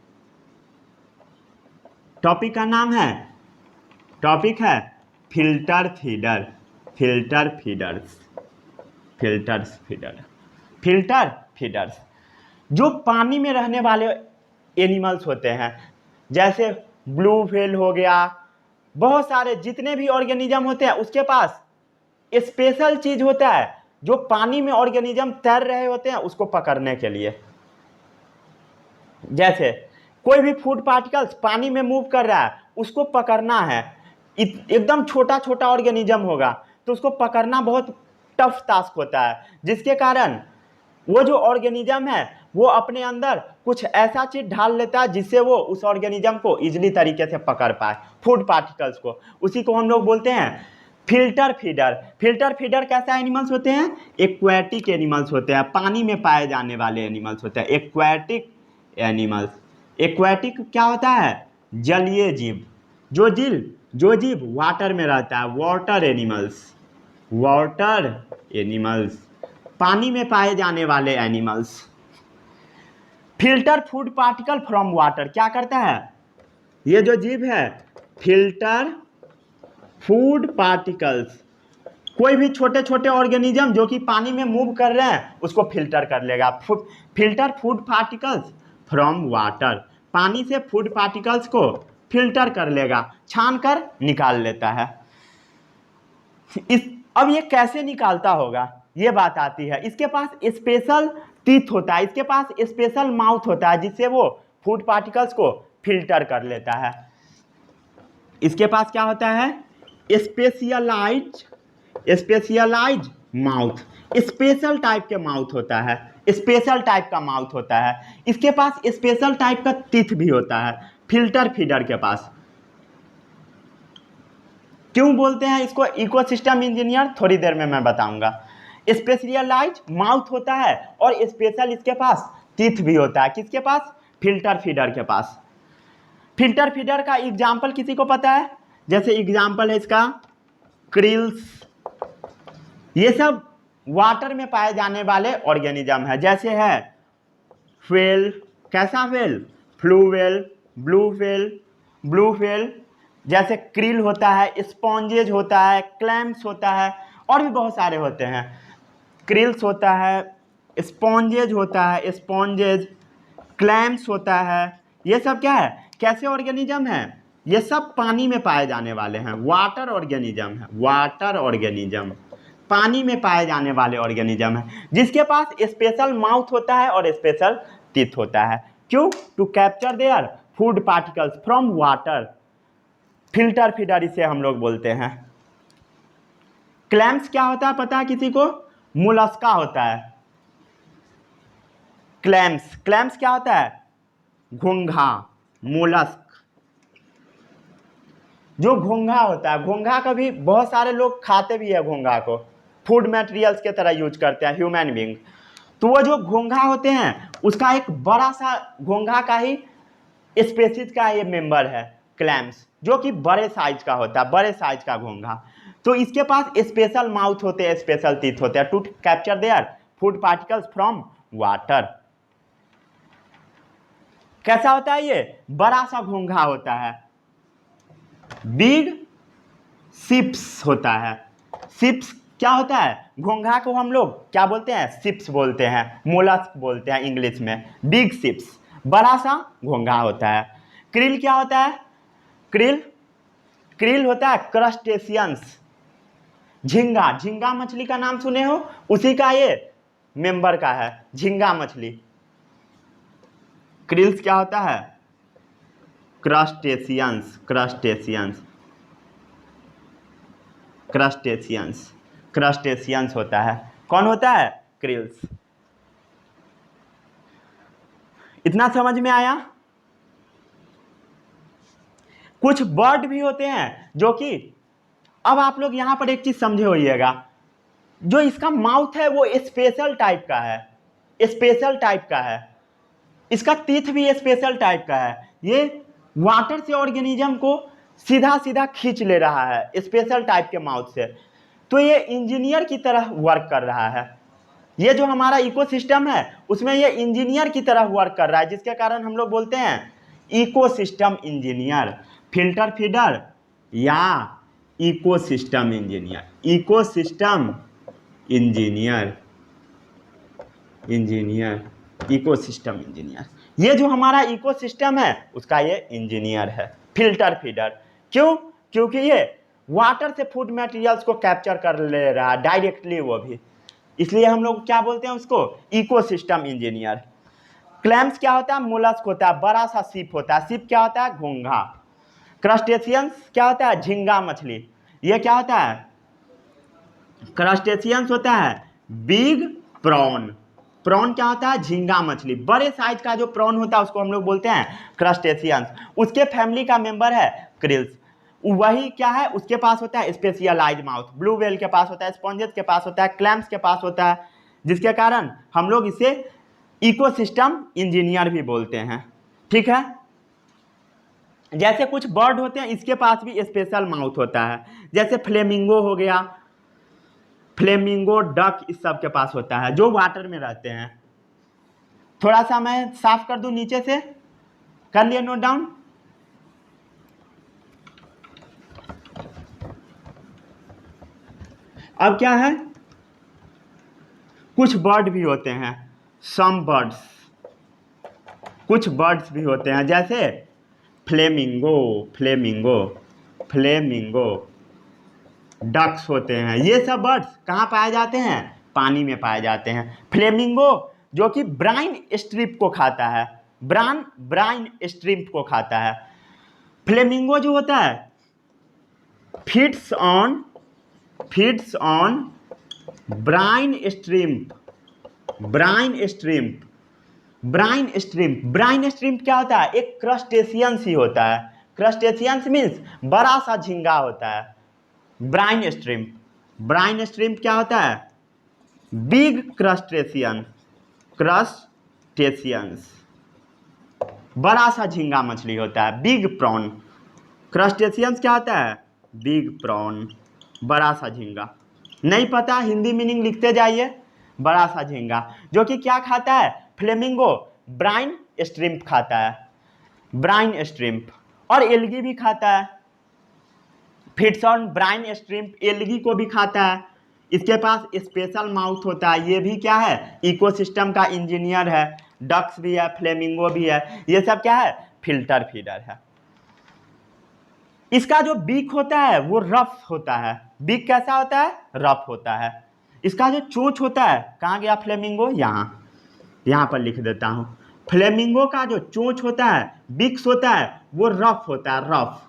टॉपिक का नाम है, टॉपिक है filter feeder, filter feeders, filters feeder, filter feeders. जो पानी में रहने वाले एनिमल्स होते हैं, जैसे ब्लू व्हेल हो गया, बहुत सारे जितने भी ऑर्गेनिज्म होते हैं उसके पास स्पेशल चीज होता है, जो पानी में ऑर्गेनिज्म तैर रहे होते हैं उसको पकड़ने के लिए। जैसे कोई भी फूड पार्टिकल्स पानी में मूव कर रहा है उसको पकड़ना है, एकदम छोटा छोटा ऑर्गेनिज्म होगा तो उसको पकड़ना बहुत टफ टास्क होता है, जिसके कारण वो जो ऑर्गेनिज्म है वो अपने अंदर कुछ ऐसा चीज ढाल लेता है जिससे वो उस ऑर्गेनिज्म को इजीली तरीके से पकड़ पाए, फूड पार्टिकल्स को। उसी को हम लोग बोलते हैं फिल्टर फीडर। फिल्टर फीडर कैसा एनिमल्स होते हैं, एक्वेटिक एनिमल्स होते हैं, पानी में पाए जाने वाले एनिमल्स होते हैं, एक्वेटिक एनिमल्स। एक्वेटिक क्या होता है, जलीय जीव, जो जीव वाटर में रहता है, वाटर एनिमल्स, वाटर एनिमल्स, पानी में पाए जाने वाले animals. Filter food particle from water क्या करता है, ये जो जीव है फिल्टर फूड पार्टिकल्स, कोई भी छोटे छोटे ऑर्गेनिज्म जो कि पानी में मूव कर रहे हैं उसको फिल्टर कर लेगा। Filter food particles from water, पानी से फूड पार्टिकल्स को फिल्टर कर लेगा, छान कर निकाल लेता है। अब ये कैसे निकालता होगा ये बात आती है। इसके पास स्पेशल टीथ होता है, इसके पास स्पेशल माउथ होता है जिससे वो फूड पार्टिकल्स को फिल्टर कर लेता है। इसके पास क्या होता है, स्पेशलाइज माउथ, स्पेशल टाइप के माउथ होता है, स्पेशल टाइप का माउथ होता है। इसके पास स्पेशल टाइप का टीथ भी होता है फिल्टर फीडर के पास। क्यों बोलते हैं इसको इकोसिस्टम इंजीनियर, थोड़ी देर में मैं बताऊंगा। स्पेशलाइज माउथ होता है और स्पेशल इसके पास टीथ भी होता है, किसके पास, फिल्टर फीडर के पास। फिल्टर फीडर का एग्जाम्पल किसी को पता है, जैसे एग्जाम्पल है इसका क्रिल्स, ये सब वाटर में पाए जाने वाले ऑर्गेनिज्म है। जैसे है व्हेल, कैसा whale, flu whale, blue whale, जैसे क्रिल होता है, स्पॉन्जेज होता है, क्लैम्स होता है, और भी बहुत सारे होते हैं। क्रिल्स होता है, स्पॉन्जेज होता है, स्पॉन्जेज, क्लैम्स होता है, ये सब क्या है, कैसे ऑर्गेनिज्म है, ये सब पानी में पाए जाने वाले हैं, वाटर ऑर्गेनिज्म है, वाटर ऑर्गेनिज्म, पानी में पाए जाने वाले ऑर्गेनिज्म है, जिसके पास स्पेशल माउथ होता है और स्पेशल टीथ होता है। क्यों, to capture their food particles from water. Filter feeder इसे हम लोग बोलते हैं। क्लैम्स क्या होता है पता है किसी को, मोलस्का होता है। क्लैम्स क्या होता है, घोंघा, मोलस्क। जो घोंघा होता है, घोंघा का भी बहुत सारे लोग खाते भी है, घोंघा को फूड मटेरियल्स के तरह यूज करते हैं ह्यूमन बींग। तो वो जो घोंघा होते हैं उसका एक बड़ा सा घोंघा का ही स्पेसीज का ये मेंबर है क्लैम्स, जो कि बड़े साइज का होता है, बड़े साइज का घोंघा। तो इसके पास स्पेशल माउथ होते हैं, स्पेशल टीथ होते हैं to capture their food particles from water. कैसा होता है ये? बड़ा सा घोंघा होता है, बिग सिप्स होता है। सिप्स क्या होता है? घोंघा को हम लोग क्या बोलते हैं? सिप्स बोलते हैं, मोलस्क बोलते हैं इंग्लिश में। बिग सिप्स, बड़ा सा घोंघा होता है। क्रिल क्या होता है? क्रिल क्रिल होता है क्रस्टेशियंस, झींगा। झींगा मछली का नाम सुने हो, उसी का ये मेंबर का है झींगा मछली। क्रिल्स क्या होता है? क्रस्टेशियंस, क्रस्टेशियंस, क्रस्टेशियंस, क्रस्टेशियंस होता है। कौन होता है? क्रिल्स। इतना समझ में आया? कुछ बर्ड भी होते हैं जो कि, अब आप लोग यहां पर एक चीज समझे होइएगा, जो इसका माउथ है वो स्पेशल टाइप का है, स्पेशल टाइप का है। इसका टीथ भी स्पेशल टाइप का है। ये वाटर से ऑर्गेनिज्म को सीधा सीधा खींच ले रहा है स्पेशल टाइप के माउथ से। तो ये इंजीनियर की तरह वर्क कर रहा है। ये जो हमारा इकोसिस्टम है उसमें ये इंजीनियर की तरह वर्क कर रहा है, जिसके कारण हम लोग बोलते हैं इकोसिस्टम इंजीनियर, फिल्टर फीडर या ecosystem engineer. Ecosystem engineer, engineer, ecosystem engineer. ये जो हमारा इकोसिस्टम है उसका ये इंजीनियर है, फिल्टर फीडर। क्यों? क्योंकि ये वाटर से फूड मटेरियल्स को कैप्चर कर ले रहा है डायरेक्टली वो भी, इसलिए हम लोग क्या बोलते हैं उसको? Ecosystem engineer. क्लैम्स क्या होता है? मोलस्क होता है, बड़ा सा सीप होता है। सीप क्या होता है? घोंघा। क्रस्टेशियंस क्या होता है? झींगा मछली। ये क्या होता है? क्रस्टेशियंस होता है बिग प्रॉन। प्रॉन क्या होता है? झींगा मछली। बड़े साइज का जो प्रॉन होता है उसको हम लोग बोलते हैं क्रस्टेशियंस। उसके फैमिली का मेंबर है क्रिल्स। वही क्या है? उसके पास होता है स्पेशलाइज्ड माउथ। ब्लू व्हेल के पास होता है, स्पॉन्जेस के पास होता है, क्लैम्स के पास होता है, जिसके कारण हम लोग इसे इकोसिस्टम इंजीनियर भी बोलते हैं। ठीक है? जैसे कुछ बर्ड होते हैं इसके पास भी स्पेशल माउथ होता है, जैसे फ्लेमिंगो हो गया, फ्लेमिंगो, डक, इस सब के पास होता है जो वाटर में रहते हैं। थोड़ा सा मैं साफ कर दूं नीचे से, कर लिए नोट डाउन? अब क्या है, कुछ बर्ड भी होते हैं, सम बर्ड्स, कुछ बर्ड्स भी होते हैं जैसे फ्लेमिंगो, फ्लेमिंगो, फ्लेमिंगो, डक्स होते हैं। ये सब बर्ड्स कहाँ पाए जाते हैं? पानी में पाए जाते हैं। फ्लेमिंगो जो कि ब्राइन स्ट्रिप को खाता है, ब्राइन स्ट्रिप को खाता है। फ्लेमिंगो जो होता है feeds on brine shrimp, brine shrimp, brine shrimp. Brine shrimp क्या होता है? एक क्रस्टेशियंस ही होता है। क्रस्टेशियंस मीन्स बड़ा सा झींगा होता है। ब्राइन स्ट्रिम्प, ब्राइन स्ट्रिम्प क्या होता है? बिग क्रस्टेशियन, क्रस्टेशियंस, बड़ा सा झींगा मछली होता है, बिग प्रॉन। क्रस्टेशियंस क्या होता है? बिग प्रॉन, बड़ा सा झींगा। नहीं पता? हिंदी मीनिंग लिखते जाइए। बड़ा सा झींगा जो कि क्या खाता है? फ्लेमिंगो ब्राइन स्ट्रिम्प खाता है, ब्राइन स्ट्रिम्प। और एल्गी भी खाता है, फिट्स ऑन ब्राइन स्ट्रिम्प, एल्गी को भी खाता है। इसके पास स्पेशल माउथ होता है। ये भी क्या है? इकोसिस्टम का इंजीनियर है। डक्स भी है, फ्लेमिंगो भी है। ये सब क्या है? फिल्टर फीडर है। इसका जो बीक होता है वो रफ होता है। बीक कैसा होता है? रफ होता है। इसका जो चोंच होता है, कहाँ गया फ्लेमिंगो? यहाँ पर लिख देता हूँ। फ्लेमिंगो का जो चोंच होता है, बिक्स होता है, वो रफ होता है, रफ।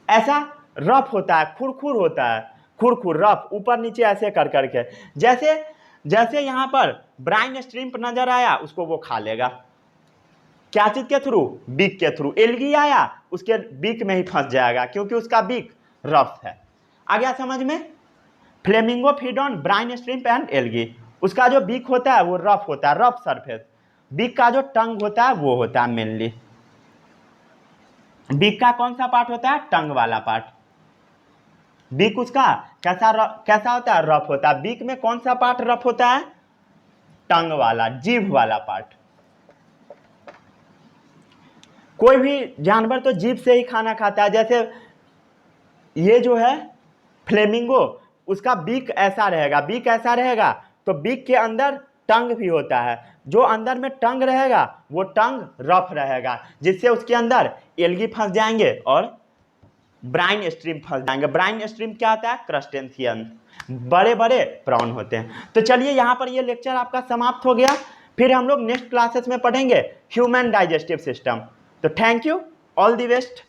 ऐसा रफ होता है, खुरखुर होता है, खुरखुर, रफ, ऊपर नीचे ऐसे कर करके। जैसे जैसे यहाँ पर ब्राइन स्ट्रिम्प नजर आया उसको वो खा लेगा। क्या चीज के थ्रू? बीक के थ्रू। एल्गी आया, उसके बीक में ही फंस जाएगा क्योंकि उसका बीक रफ है। आ गया समझ में? Flamingo feed on brine shrimp and algae. उसका जो बीक होता है वो रफ होता है, रफ सरफेस। बीक का जो टंग होता है वो होता है मेनली। बीक का कौन सा पार्ट होता है? टंग वाला पार्ट। बीक उसका कैसा होता है? रफ होता है। बीक में कौन सा पार्ट रफ होता है? टंग वाला, जीभ वाला पार्ट। कोई भी जानवर तो जीभ से ही खाना खाता है। जैसे ये जो है फ्लेमिंगो, उसका बीक ऐसा रहेगा। बीक ऐसा रहेगा तो बीक के अंदर टंग भी होता है। जो अंदर में टंग रहेगा वो टंग रफ रहेगा, जिससे उसके अंदर एल्गी फंस जाएंगे और ब्राइन स्ट्रीम फंस जाएंगे। ब्राइन स्ट्रीम क्या होता है? क्रस्टेशियन, बड़े बड़े प्रॉन होते हैं। तो चलिए यहाँ पर ये लेक्चर आपका समाप्त हो गया। फिर हम लोग नेक्स्ट क्लासेस में पढ़ेंगे ह्यूमन डाइजेस्टिव सिस्टम। तो thank you, all the best.